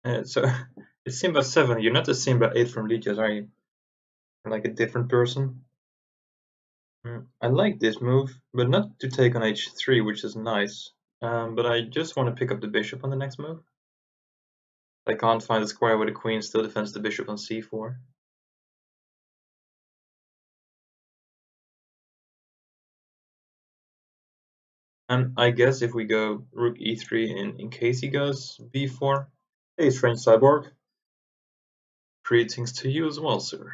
So it's Simba 7. You're not the Simba 8 from Lichess, are you? You're like a different person. I like this move, but not to take on h3, which is nice. But I just want to pick up the bishop on the next move. I can't find a square where the queen still defends the bishop on c4. And I guess if we go rook e3 in case he goes b4, hey strange cyborg. Greetings to you as well, sir.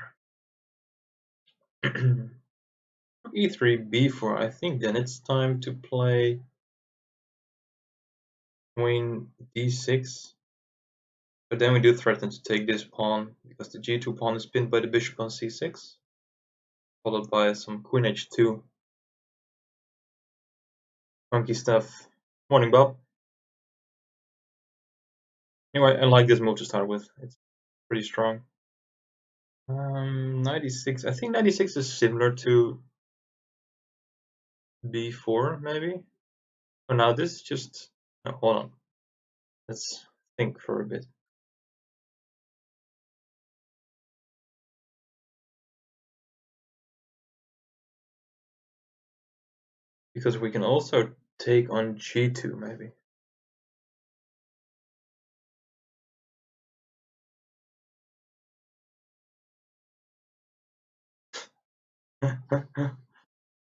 e3, b4, I think then it's time to play queen d6. But then we do threaten to take this pawn, because the g2 pawn is pinned by the bishop on c6. Followed by some queen h2. Funky stuff. Morning, Bob. Anyway, I like this move to start with. It's pretty strong. 96. I think 96 is similar to b4, maybe. Oh, now this is just. No, hold on. Let's think for a bit. Because we can also take on g2, maybe.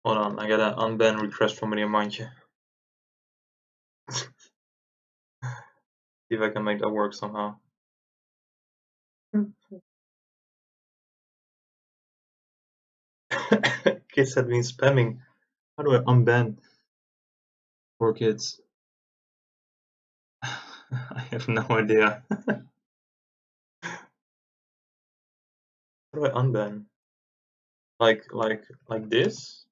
Hold on, I got an unban request from Maniamanche. See if I can make that work somehow. Kids have been spamming. How do I unban poor kids? I have no idea. How do I unban? Like this?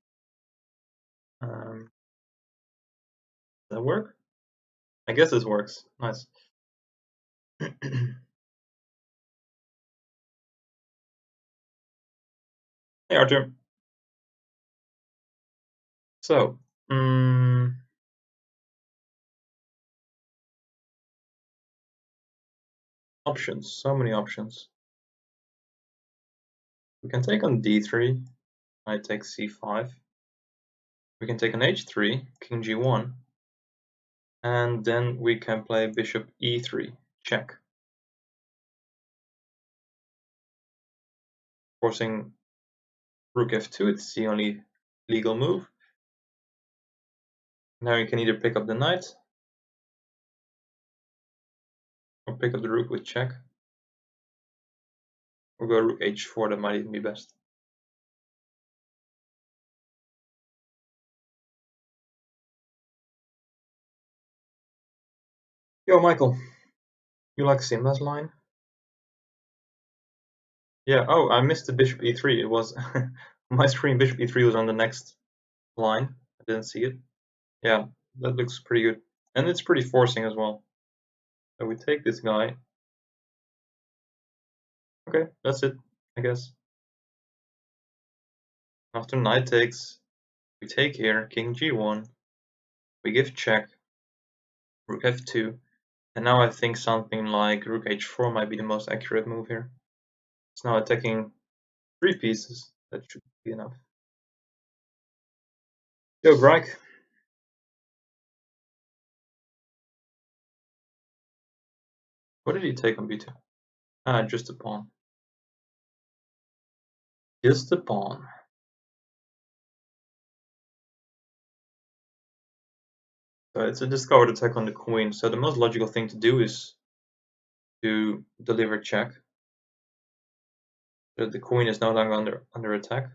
Does that work? I guess this works. Nice. Hey Arthur. So, options. So many options. We can take on d3. I take c5. We can take on h3, king g1. And then we can play bishop e3, check. Forcing rook f2, it's the only legal move. Now you can either pick up the knight or pick up the rook with check. Or go rook h4, that might even be best. Yo, Michael, you like Simba's line? Yeah, oh, I missed the bishop e3. It was my screen, bishop e3 was on the next line. I didn't see it. Yeah, that looks pretty good. And it's pretty forcing as well. So we take this guy. Okay, that's it, I guess. After knight takes, we take here, king g1. We give check, rook f2. And now I think something like rook h4 might be the most accurate move here. It's now attacking 3 pieces. That should be enough. Yo, Greg. What did he take on b2? Ah, just a pawn. Just a pawn. So it's a discovered attack on the queen. So the most logical thing to do is to deliver check. So the queen is no longer under attack.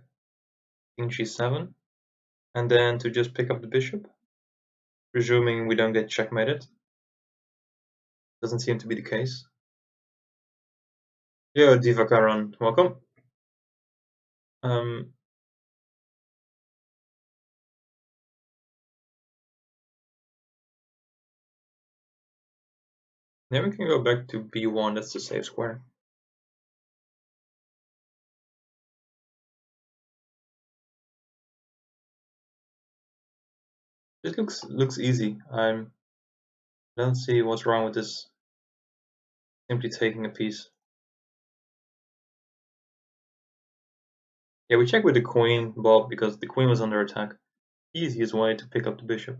King g7. And then to just pick up the bishop. Presuming we don't get checkmated. Doesn't seem to be the case. Yo, Divakaran, welcome. Then we can go back to b1, that's the safe square. This looks easy. I don't see what's wrong with this simply taking a piece. Yeah, we check with the queen, Bob, because the queen was under attack. Easiest way to pick up the bishop.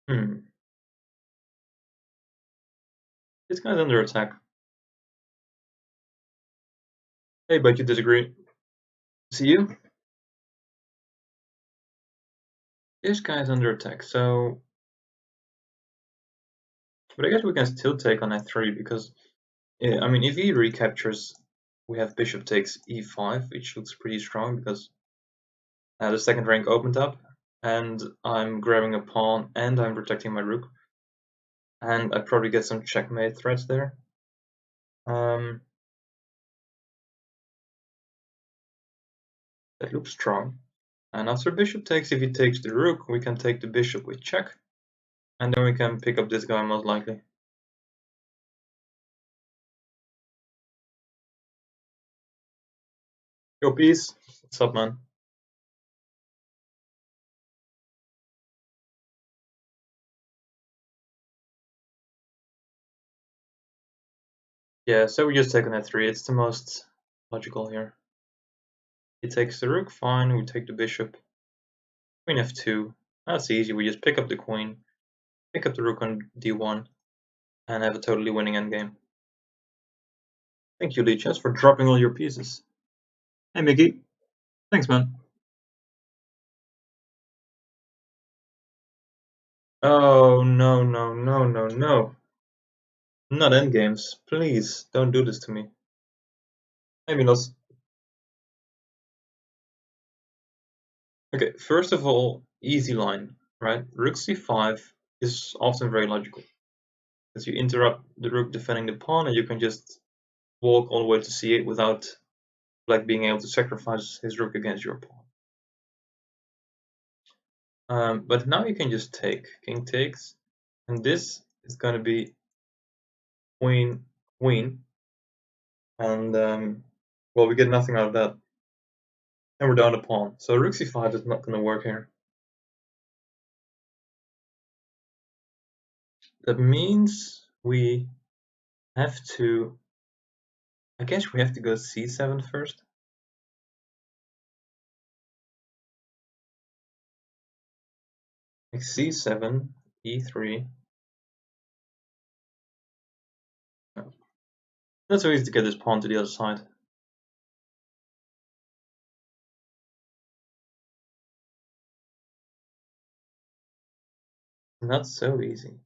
Hmm. This guy's under attack. Hey, but you disagree. See you? This guy's under attack, so... But I guess we can still take on f3 because... I mean, if he recaptures, we have bishop takes e5, which looks pretty strong because the second rank opened up, and I'm grabbing a pawn, and I'm protecting my rook. And I probably get some checkmate threats there. That looks strong. And after bishop takes, if he takes the rook, we can take the bishop with check. And then we can pick up this guy most likely. Yo, peace. What's up, man? Yeah, so we just take on f3. It's the most logical here. He takes the rook, fine. We take the bishop. Queen f2. That's easy. We just pick up the queen, pick up the rook on d1, and have a totally winning endgame. Thank you, Lichess, for dropping all your pieces. Hey, Mickey. Thanks, man. Oh, no, no, no, no, no. Not endgames. Please, don't do this to me. Hey, Milos. Okay, first of all, easy line, right? Rook c5 is often very logical. Because you interrupt the rook defending the pawn and you can just walk all the way to c8 without black being able to sacrifice his rook against your pawn. But now you can just take. King takes. And this is going to be queen, queen. And, well, we get nothing out of that. And we're down a pawn. So rook c5 is not going to work here. That means we have to... I guess we have to go c7 first. Like c7, e3. No. Not so easy to get this pawn to the other side. Not so easy.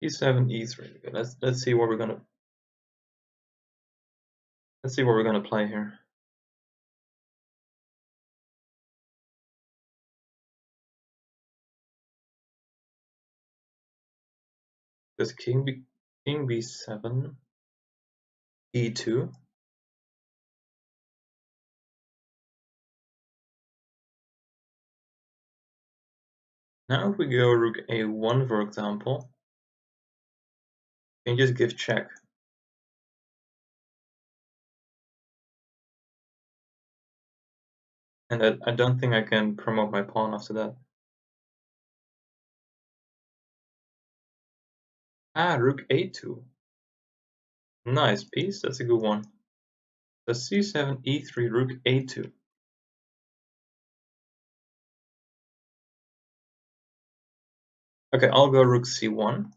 e7, e3. Okay, let's see what we're gonna play here. Does king b7, e2. Now if we go rook a1, for example, you can just give check. And I don't think I can promote my pawn after that. Ah, rook a2. Nice piece, that's a good one. So c7, e3, rook a2. Okay, I'll go rook c1.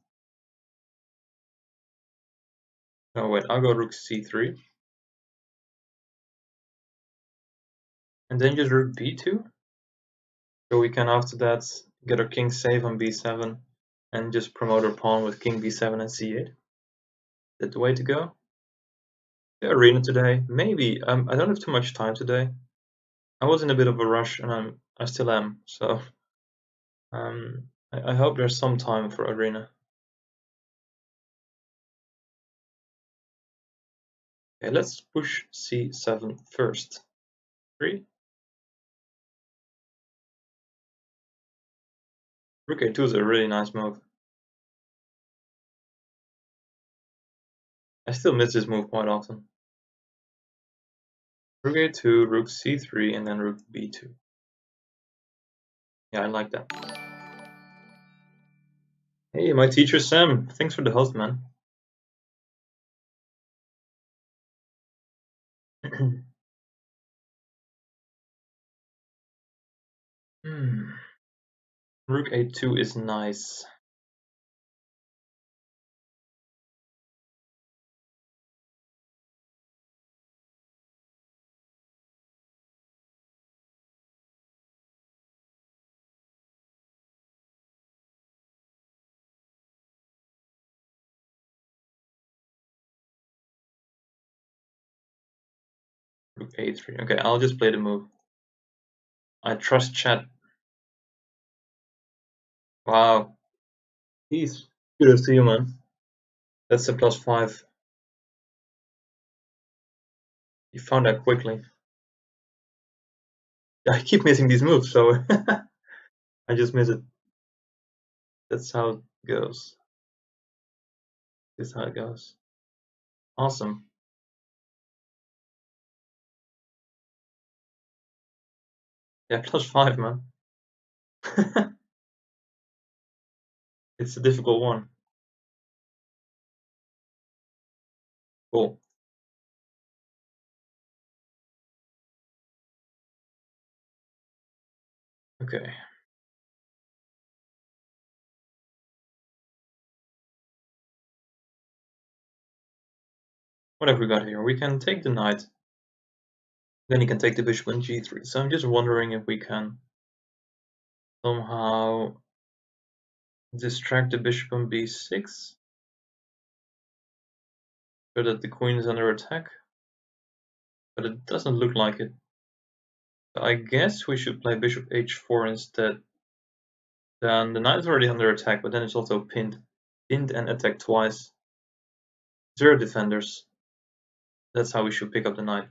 No, wait, I'll go rook c3. And then just rook b2. So we can after that get our king safe on b7 and just promote our pawn with king b7 and c8. That's the way to go. The arena today, maybe. I don't have too much time today. I was in a bit of a rush and I still am, so I hope there's some time for Arena. Okay, let's push c7 first. 3. Rook a2 is a really nice move. I still miss this move quite often. Rook a2, rook c3, and then rook b2. Yeah, I like that. Hey, my teacher Sam. Thanks for the host, man. Rook a2 is nice. Rook a3. Okay, I'll just play the move. I trust chat. Wow. Peace. Kudos to you, man. That's a +5. You found that quickly. I keep missing these moves, so I just miss it. That's how it goes. This is how it goes. Awesome. Yeah, +5, man. It's a difficult one. Cool. Okay. What have we got here? We can take the knight. Then he can take the bishop on g3. So I'm just wondering if we can somehow distract the bishop on b6 so that the queen is under attack. But it doesn't look like it. So I guess we should play bishop h4 instead. Then the knight is already under attack, but then it's also pinned. Pinned and attacked twice. 0 defenders. That's how we should pick up the knight.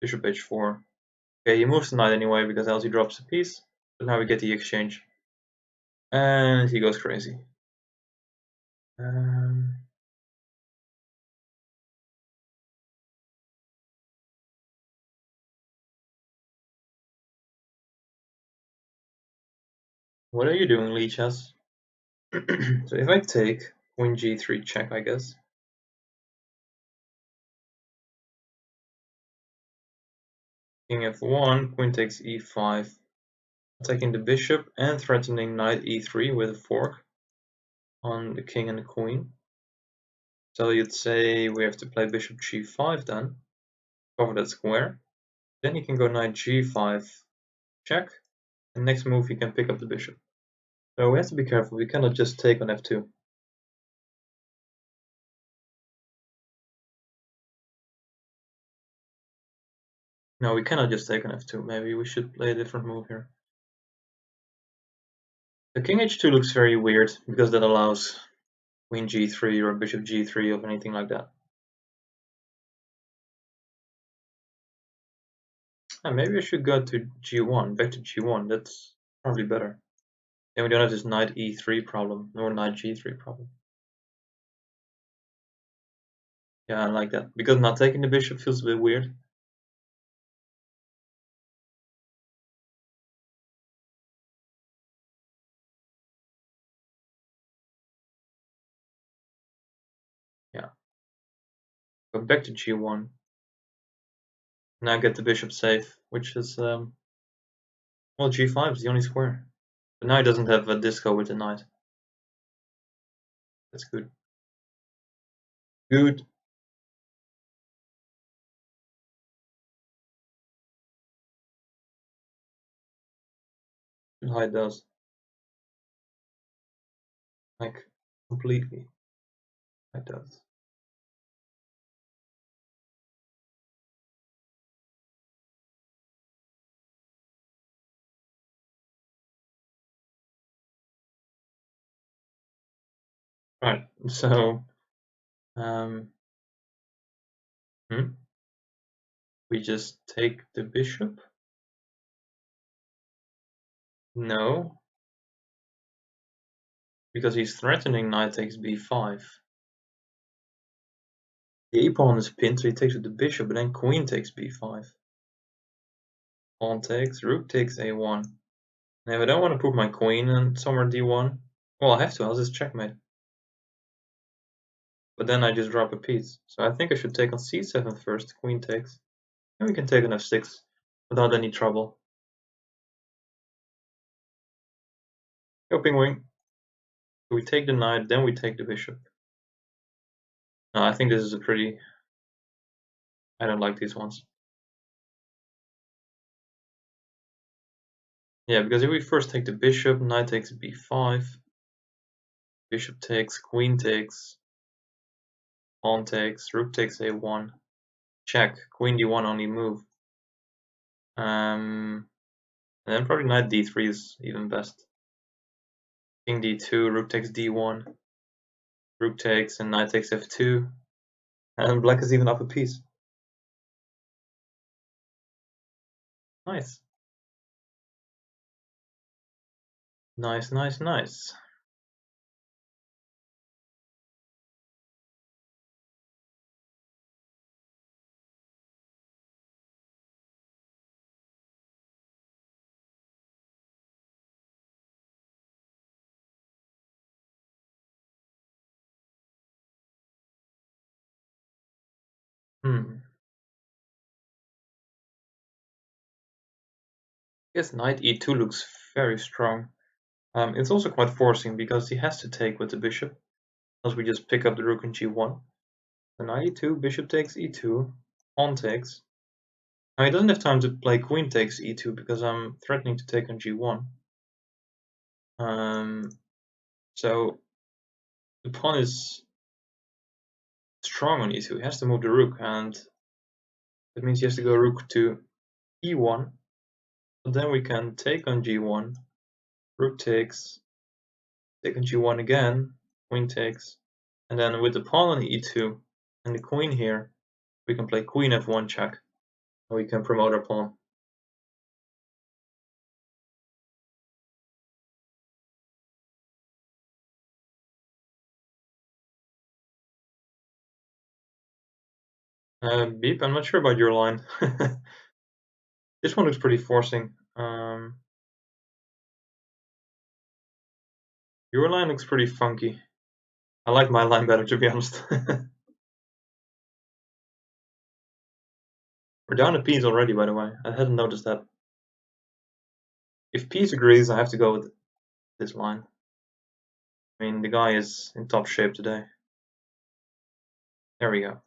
Bishop h4. Okay, he moves the knight anyway because else he drops a piece. But now we get the exchange. And he goes crazy. What are you doing, Lichess? So if I take queen g3 check, I guess. King f1, queen takes e5. Attacking the bishop and threatening knight e3 with a fork on the king and the queen. So you'd say we have to play bishop g5 then. Cover that square. Then he can go knight g5 check. And next move he can pick up the bishop. So we have to be careful, we cannot just take on f2. No, we cannot just take on f2. Maybe we should play a different move here. The king h2 looks very weird because that allows queen g3 or bishop g3 or anything like that. And maybe I should go to g1, back to g1. That's probably better. Then we don't have this knight e3 problem, nor knight g3 problem. Yeah, I like that. Because not taking the bishop feels a bit weird. Yeah. Go back to g1. Now get the bishop safe, which is, well, g5 is the only square. But now he doesn't have a disco with the knight. That's good. Good. How it does. Like, completely. It does. Right, so we just take the bishop? No, because he's threatening knight takes b5. The a pawn is pinned, so he takes with the bishop, but then queen takes b5. Pawn takes, rook takes a1. Now if I don't want to put my queen in somewhere d1, well, I have to, I'll just checkmate. But then I just drop a piece. So I think I should take on c7 first, queen takes. And we can take on f6 without any trouble. Go ping wing. So we take the knight, then we take the bishop. No, I think this is a pretty... I don't like these ones. Yeah, because if we first take the bishop, knight takes b5, bishop takes, queen takes, pawn takes, rook takes a1, check, queen d1 only move. And then probably knight d3 is even best. King d2, rook takes d1, rook takes, and knight takes f2, and black is even up a piece. Nice. Nice, nice, nice. I guess knight e2 looks very strong. It's also quite forcing because he has to take with the bishop, else we just pick up the rook in g1. So knight e2, bishop takes e2, pawn takes. Now he doesn't have time to play queen takes e2 because I'm threatening to take on g1. So the pawn is strong on e2. He has to move the rook, and that means he has to go rook to e1. But then we can take on g1, rook takes, take on g1 again, queen takes, and then with the pawn on e2 and the queen here, we can play queen f1 check, and we can promote our pawn. Beep, I'm not sure about your line. This one looks pretty forcing. Your line looks pretty funky. I like my line better, to be honest. We're down a piece already, by the way. I hadn't noticed that. If piece agrees, I have to go with this line. I mean, the guy is in top shape today. There we go.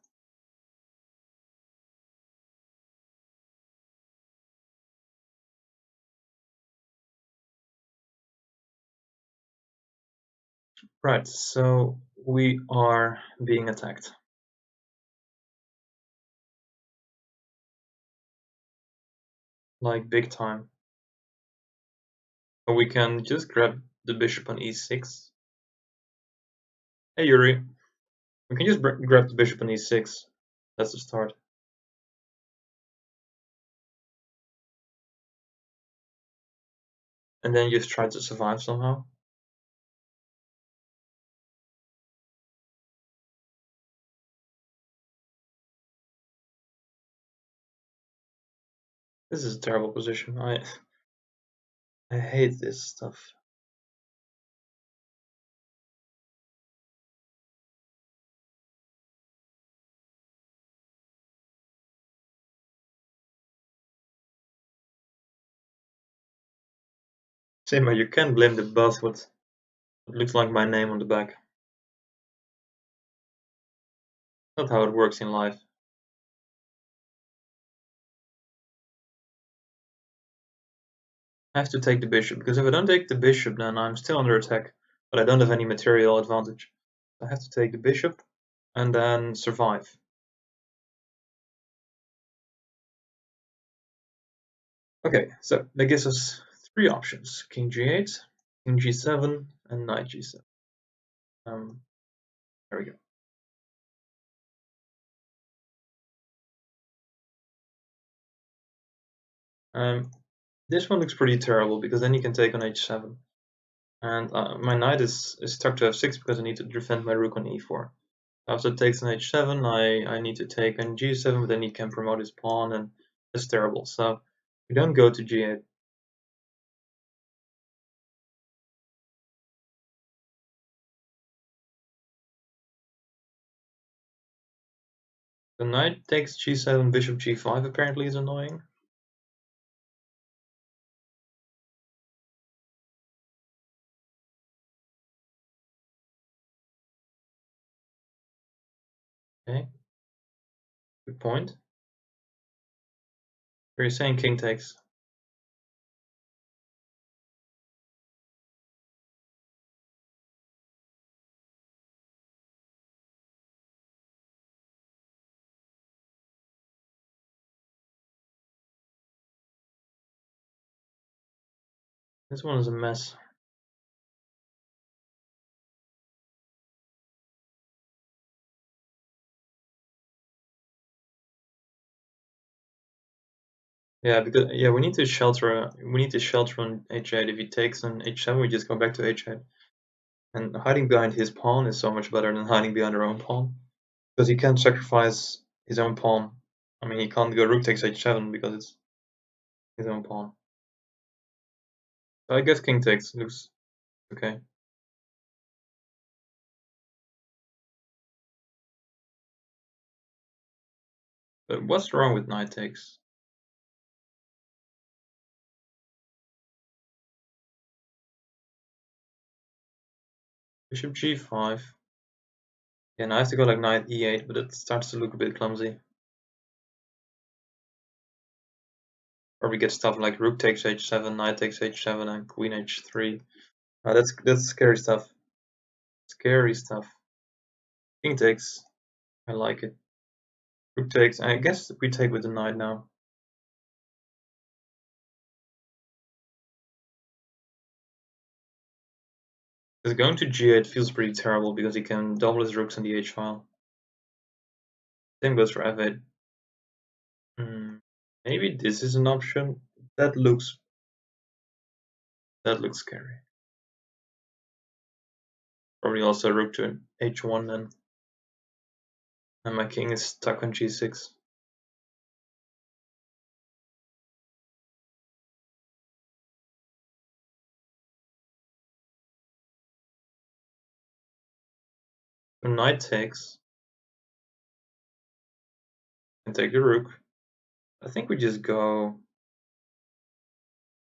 Right, so we are being attacked. Like, big time. But we can just grab the bishop on e6. Hey, Yuri. We can just grab the bishop on e6. That's the start. And then just try to survive somehow. This is a terrible position. I hate this stuff. Same, you can't blame the bus with what looks like my name on the back. Not how it works in life. I have to take the bishop, because if I don't take the bishop, then I'm still under attack, but I don't have any material advantage. I have to take the bishop and then survive. Okay, so that gives us three options: king g8, king g7, and knight g7. There we go. This one looks pretty terrible because then you can take on h7. And my knight is stuck to f6 because I need to defend my rook on e4. After it takes on h7, I need to take on g7, but then he can promote his pawn, and it's terrible. So we don't go to g8. The knight takes g7, bishop g5 apparently is annoying. Okay, good point. Are you saying king takes? This one is a mess. Yeah, because we need to shelter. We need to shelter on h8. If he takes on h7, we just go back to h8. And hiding behind his pawn is so much better than hiding behind our own pawn, because he can't sacrifice his own pawn. I mean, he can't go rook takes h7 because it's his own pawn. So I guess king takes looks okay. But what's wrong with knight takes? Bishop g5. Yeah, now I have to go like knight e8, but it starts to look a bit clumsy. Probably get stuff like rook takes h7, knight takes h7, and queen h3. That's scary stuff. Scary stuff. King takes. I like it. Rook takes. I guess we take with the knight now. Because going to g8 feels pretty terrible because he can double his rooks in the h file. Same goes for f8. Maybe this is an option. That looks scary. Probably also rook to h1 then. And my king is stuck on g6. So knight takes. And take the rook. I think we just go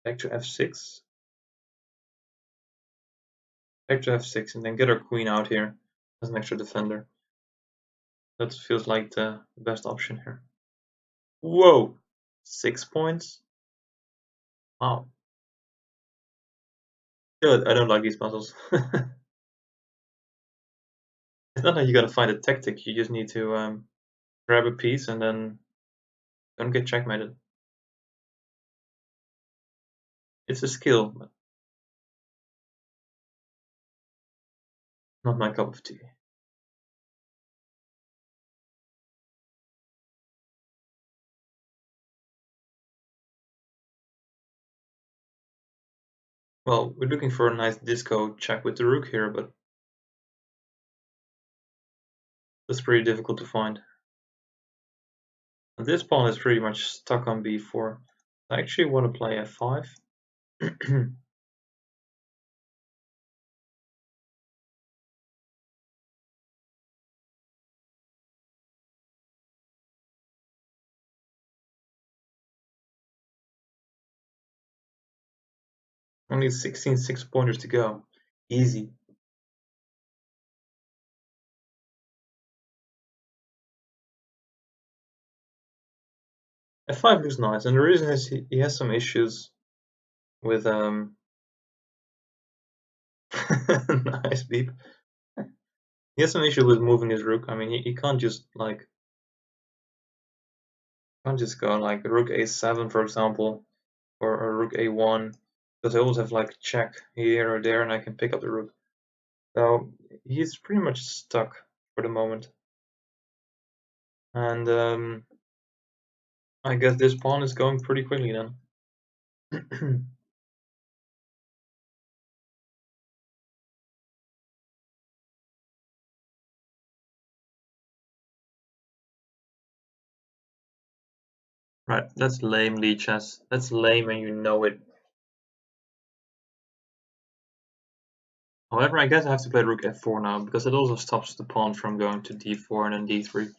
back to f6. Back to f6 and then get our queen out here as an extra defender. That feels like the best option here. Whoa! 6 points? Wow. I don't like these puzzles. It's not that you gotta find a tactic, you just need to grab a piece and then don't get checkmated. It's a skill, but not my cup of tea. Well, we're looking for a nice disco check with the rook here, but that's pretty difficult to find. And this pawn is pretty much stuck on b4. I actually want to play f5. Only 16 6-pointers to go. Easy. f5 looks nice, and the reason is he has some issues with nice beep. He has some issue with moving his rook. I mean, he can't just like go like rook a7 for example, or rook a1, because I always have like check here or there, and I can pick up the rook. So he's pretty much stuck. for the moment. And I guess this pawn is going pretty quickly then. Right, that's lame, Lichess. That's lame and you know it. However, I guess I have to play rook f4 now, because it also stops the pawn from going to d4 and then d3,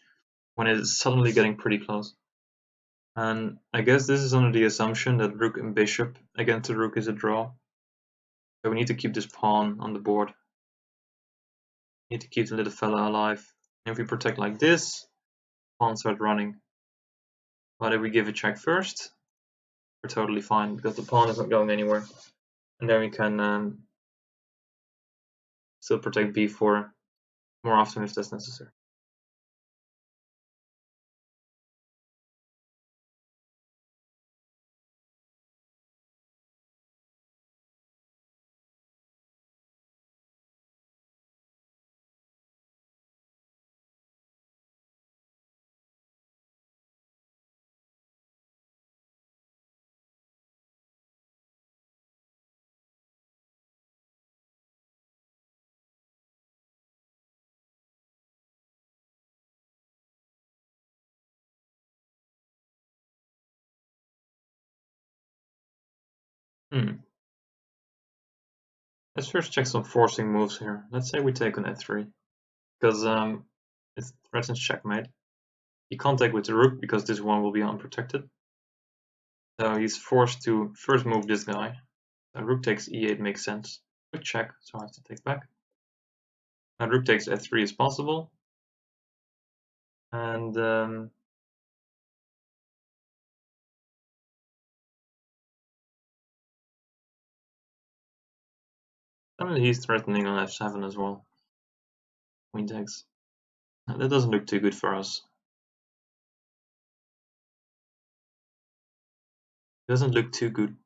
when it is suddenly getting pretty close. And I guess this is under the assumption that rook and bishop against the rook is a draw. So we need to keep this pawn on the board. We need to keep the little fella alive. And if we protect like this, pawn starts running. But if we give a check first, we're totally fine, because the pawn is not going anywhere. And then we can still protect b4 more often if that's necessary. Let's first check some forcing moves here. Let's say we take on f3, because it threatens checkmate. He can't take with the rook because this one will be unprotected. So he's forced to first move this guy. So rook takes e8 makes sense. Good check, so I have to take back. And rook takes f3 is possible. And suddenly he's threatening on f7 as well. Queen takes. That doesn't look too good for us. Doesn't look too good.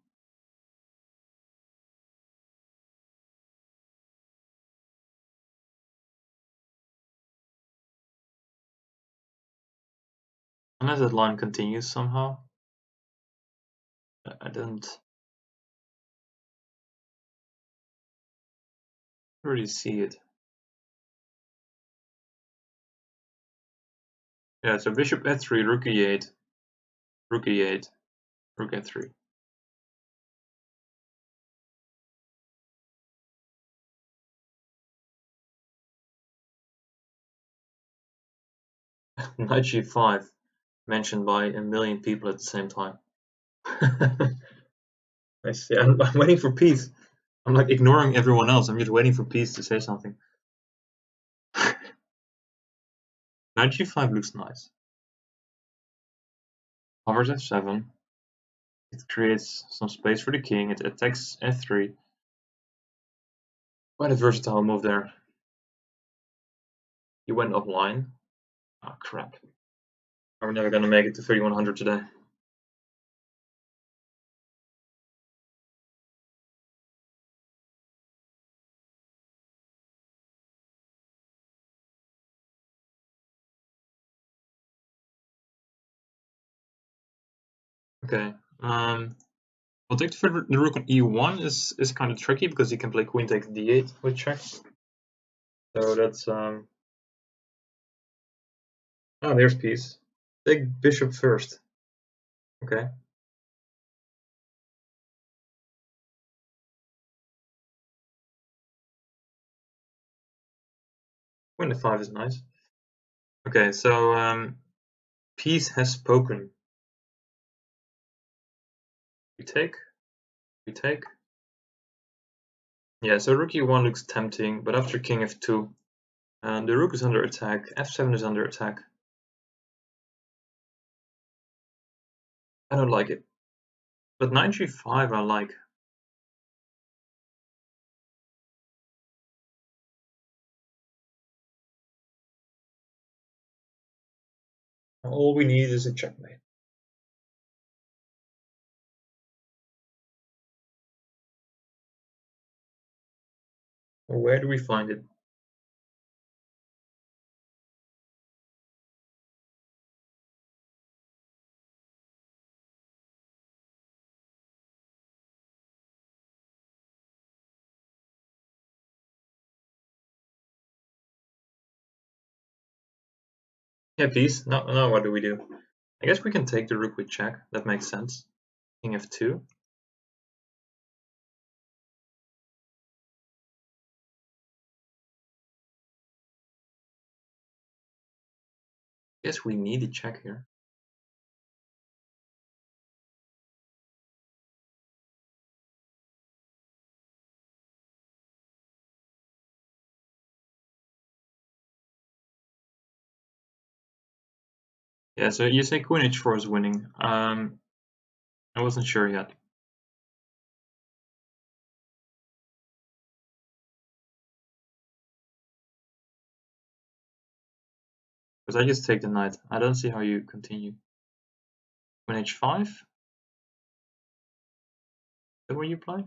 Unless that line continues somehow. I don't really see it. Yeah, so bishop f3, rook e8, rook e8, rook f3. Knight g5, mentioned by a million people at the same time. I see. I'm waiting for peace. I'm like ignoring everyone else. I'm just waiting for peace to say something. Knight g5 looks nice. Hovers f7. It creates some space for the king. It attacks f3. Quite a versatile move there. He went offline. Oh crap. We're never gonna make it to 3100 today. Okay. Well, take the rook on e1 is kind of tricky because he can play queen takes d8 with check. So that's oh, there's peace. Take bishop first. Okay. Queen f5 is nice. Okay, so peace has spoken. We take. We take. Yeah, so rook e1 looks tempting, but after king f2, the rook is under attack. f7 is under attack. I don't like it. But knight g5 I like. All we need is a checkmate. Where do we find it? Yeah, peace. Now what do we do? I guess we can take the rook with check. That makes sense. King f2. Guess we need a check here. Yeah, so you say queen h4 is winning. I wasn't sure yet. Because I just take the knight. I don't see how you continue. Queen h5? Is that what you play?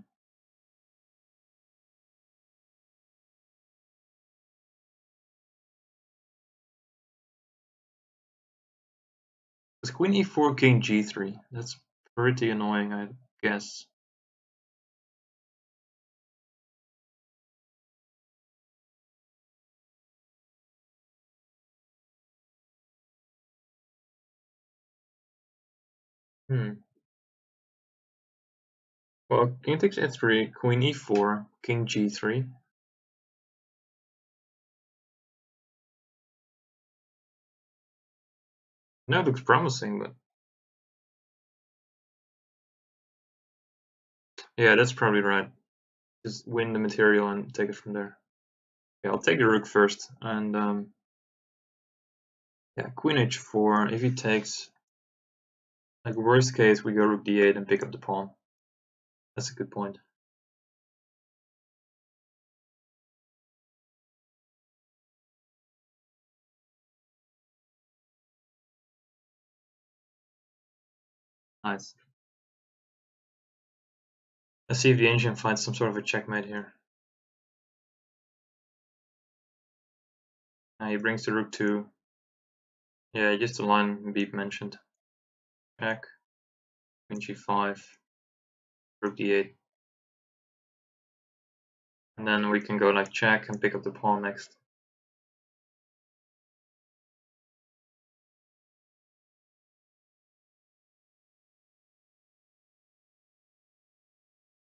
It's queen e4, king g3. That's pretty annoying, I guess. Well, king takes f3, queen e4, king g3. No, it looks promising, but yeah, that's probably right. Just win the material and take it from there. Yeah, I'll take the rook first, and yeah, queen h4. If he takes, like worst case, we go rook d8 and pick up the pawn. That's a good point. Nice. Let's see if the ancient finds some sort of a checkmate here. He brings the rook to, yeah, just the line Beep mentioned. Check, queen g5, rook d8. And then we can go like check and pick up the pawn next.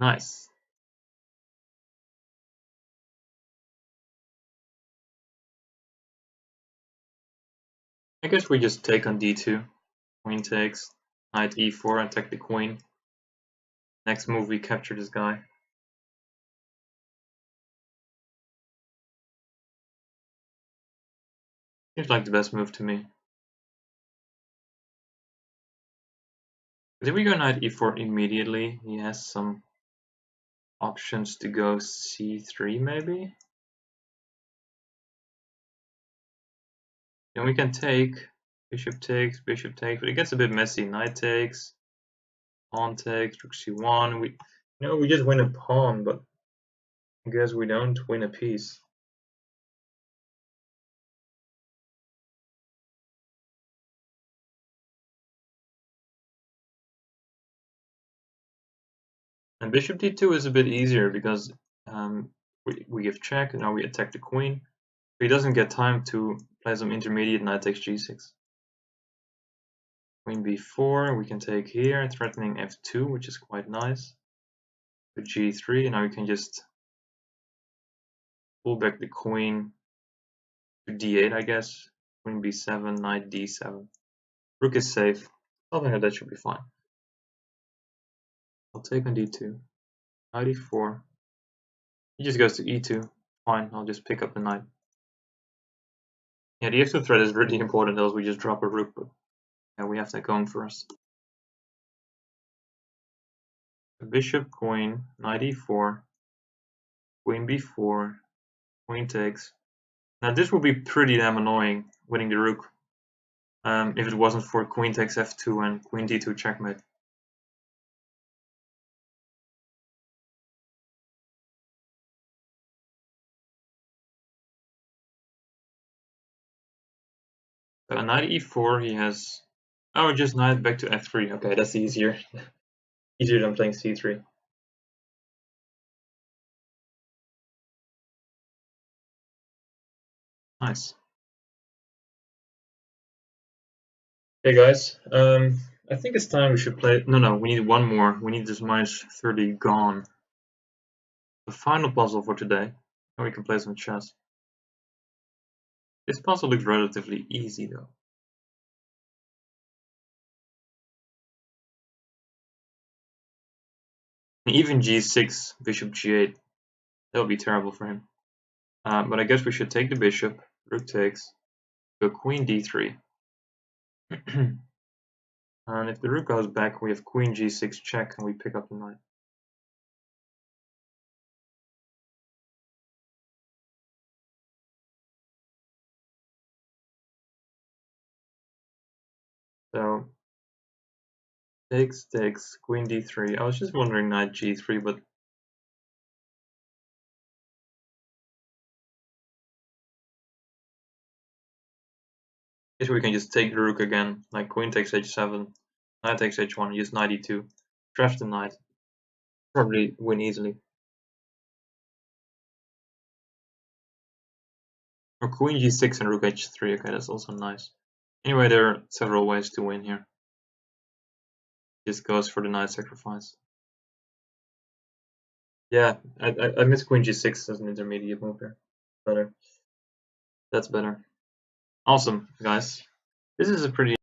Nice. I guess we just take on d2. Queen takes, knight e4, attack the queen. Next move we capture this guy. Seems like the best move to me. If we go knight e4 immediately, he has some options to go c3 maybe. Then we can take, bishop takes, but it gets a bit messy. Knight takes, pawn takes, rook c1. We just win a pawn, but I guess we don't win a piece. And bishop d2 is a bit easier because we give check, and now we attack the queen. So he doesn't get time to play some intermediate. Knight takes g6. Queen b4, we can take here, threatening f2, which is quite nice. To g3, and now we can just pull back the queen to d8, I guess. Queen b7, knight d7. Rook is safe. Something like that should be fine. I'll take on d2. Knight e4. He just goes to e2. Fine, I'll just pick up the knight. Yeah, the f2 threat is really important, else we just drop a rook, but yeah, we have that going for us. Bishop, queen, knight e4, queen b4, queen takes. Now this would be pretty damn annoying, winning the rook, if it wasn't for queen takes f2 and queen d2 checkmate. Knight e4, he has... Oh, just knight back to f3. Okay, that's easier. Easier than playing c3. Nice. Hey guys, I think it's time we should play. No, we need one more. We need this minus 30 gone. The final puzzle for today. And we can play some chess. This puzzle looks relatively easy though. And even g6, bishop g8. That would be terrible for him. But I guess we should take the bishop. Rook takes. Go queen d3. And if the rook goes back, we have queen g6 check and we pick up the knight. So takes, queen d3. I was just wondering knight g3, but I guess we can just take the rook again, like queen takes h7, knight takes h1, use knight e2, trash the knight, probably win easily. Or queen g6 and rook h3, okay, that's also nice. Anyway, there are several ways to win here. Just goes for the knight sacrifice. Yeah, I miss queen g6 as an intermediate move here. Better. That's better. Awesome, guys. This is a pretty